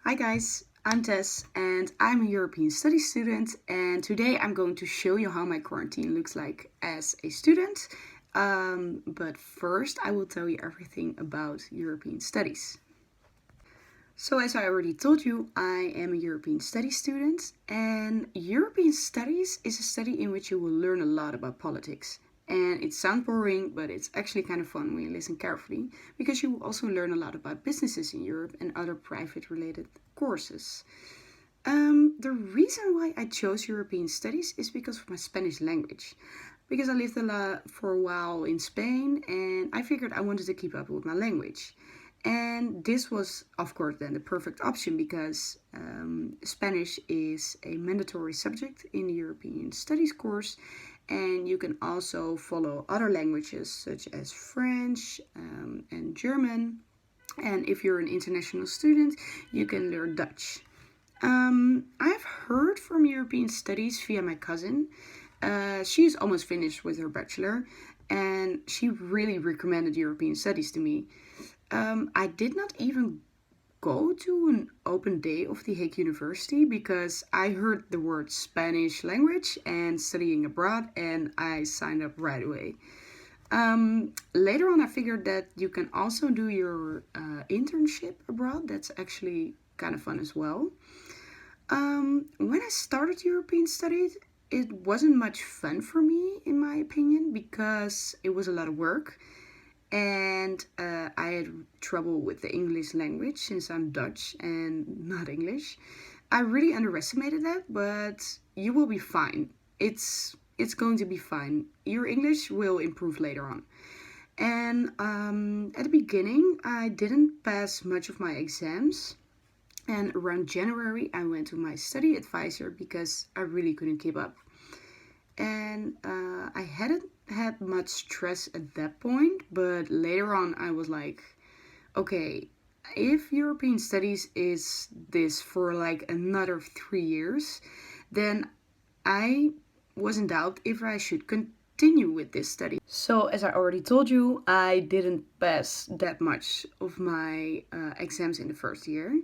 Hi guys, I'm Tess and I'm a European Studies student, and today I'm going to show you how my quarantine looks like as a student. But first I will tell you everything about European Studies. So as I already told you, I am a European Studies student, and European Studies is a study in which you will learn a lot about politics. And it sounds boring, but it's actually kind of fun when you listen carefully, because you will also learn a lot about businesses in Europe and other private related courses. The reason why I chose European Studies is because of my Spanish language. Because I lived for a while in Spain, and I figured I wanted to keep up with my language. And this was, of course, then the perfect option because Spanish is a mandatory subject in the European Studies course, and you can also follow other languages such as French and German. And if you're an international student, you can learn Dutch. I've heard from European Studies via my cousin. She's almost finished with her bachelor, and she really recommended European Studies to me. I did not even go to an open day of the Hague University because I heard the word Spanish language and studying abroad, and I signed up right away. Later on, I figured that you can also do your internship abroad. That's actually kind of fun as well. When I started European Studies, it wasn't much fun for me, in my opinion, because it was a lot of work. And I had trouble with the English language since I'm Dutch and not English. I really underestimated that, but you will be fine. It's going to be fine. Your English will improve later on. And at the beginning, I didn't pass much of my exams. And around January, I went to my study advisor because I really couldn't keep up. And I hadn't had much stress at that point, but later on I was like, okay, if European Studies is this for like another 3 years, then I was in doubt if I should continue with this study. So as I already told you, I didn't pass that much of my exams in the first year,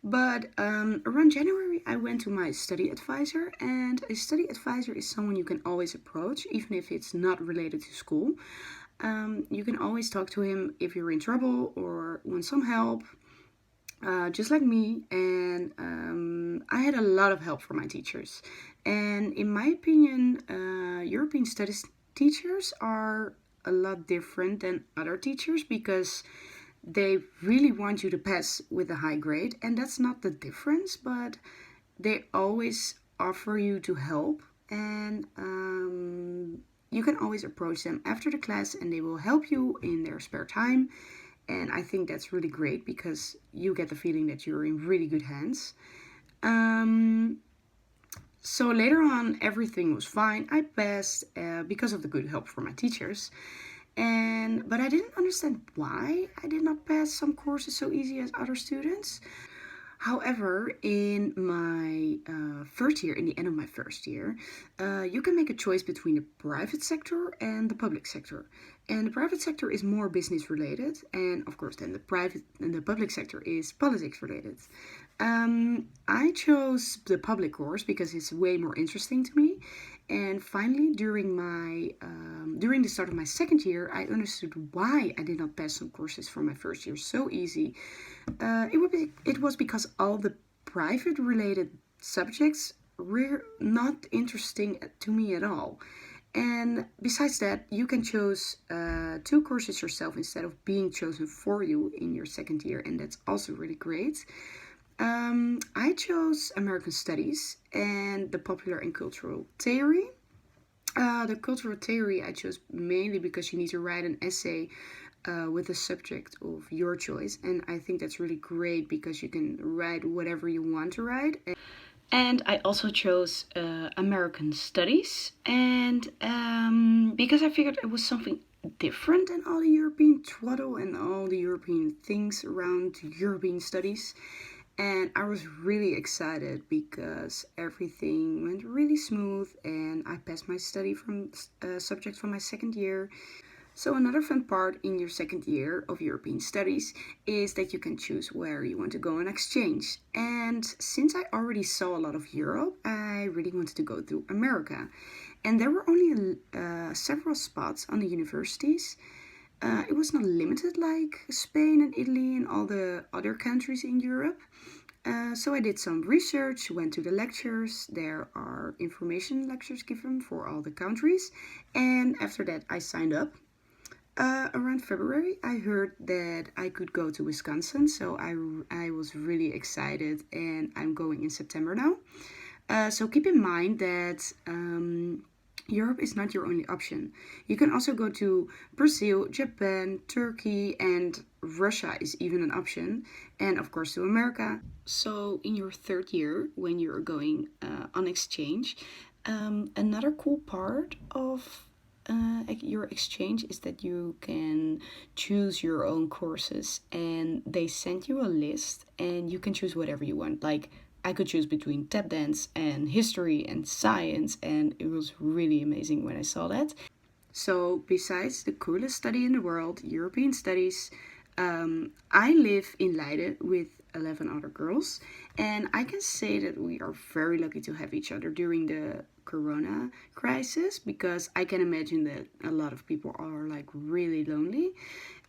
but around January I went to my study advisor, and a study advisor is someone you can always approach even if it's not related to school. You can always talk to him if you're in trouble or want some help. Just like me, and I had a lot of help from my teachers. And in my opinion, European Studies teachers are a lot different than other teachers because they really want you to pass with a high grade, and that's not the difference, but they always offer you to help, and you can always approach them after the class and they will help you in their spare time. And I think that's really great because you get the feeling that you're in really good hands. So later on, everything was fine. I passed because of the good help from my teachers. But I didn't understand why I did not pass some courses so easy as other students. However, in my first year, in the end of my first year, you can make a choice between the private sector and the public sector. And the private sector is more business related, and of course, then the public sector is politics related. I chose the public course because it's way more interesting to me. And finally, during the start of my second year, I understood why I did not pass some courses from my first year so easy. It was because all the private related subjects were not interesting to me at all. And besides that, you can choose 2 courses yourself instead of being chosen for you in your second year, and that's also really great. I chose American Studies and the Popular and Cultural Theory. The cultural theory I chose mainly because you need to write an essay with a subject of your choice, and I think that's really great because you can write whatever you want to write. And I also chose American Studies, and because I figured it was something different than all the European twaddle and all the European things around European studies. And I was really excited because everything went really smooth and I passed my study from subject from my second year. So another fun part in your second year of European studies is that you can choose where you want to go on exchange. And since I already saw a lot of Europe, I really wanted to go to America. And there were only several spots on the universities. It was not limited like Spain and Italy and all the other countries in Europe. So I did some research, went to the lectures. There are information lectures given for all the countries. And after that, I signed up. Around February, I heard that I could go to Wisconsin. So I was really excited, and I'm going in September now. So keep in mind that Europe is not your only option. You can also go to Brazil, Japan, Turkey, and Russia is even an option. And of course to America. So in your third year, when you're going on exchange, another cool part of your exchange is that you can choose your own courses, and they send you a list and you can choose whatever you want. Like I could choose between tap dance and history and science, and it was really amazing when I saw that. So, besides the coolest study in the world, European studies, I live in Leiden with 11 other girls, and I can say that we are very lucky to have each other during the corona crisis, because I can imagine that a lot of people are like really lonely,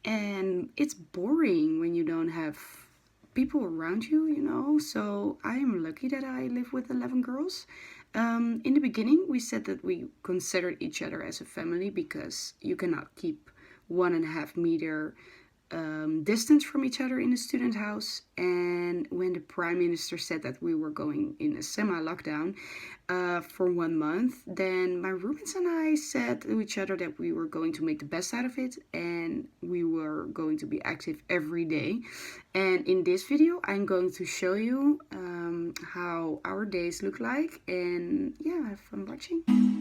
and it's boring when you don't have people around you, you know. So I'm lucky that I live with 11 girls. In the beginning, we said that we considered each other as a family because you cannot keep 1.5 meter distance from each other in a student house. And when the prime minister said that we were going in a semi-lockdown for 1 month, then my roommates and I said to each other that we were going to make the best out of it, and we were going to be active every day. And in this video, I'm going to show you how our days look like, and yeah, have fun watching.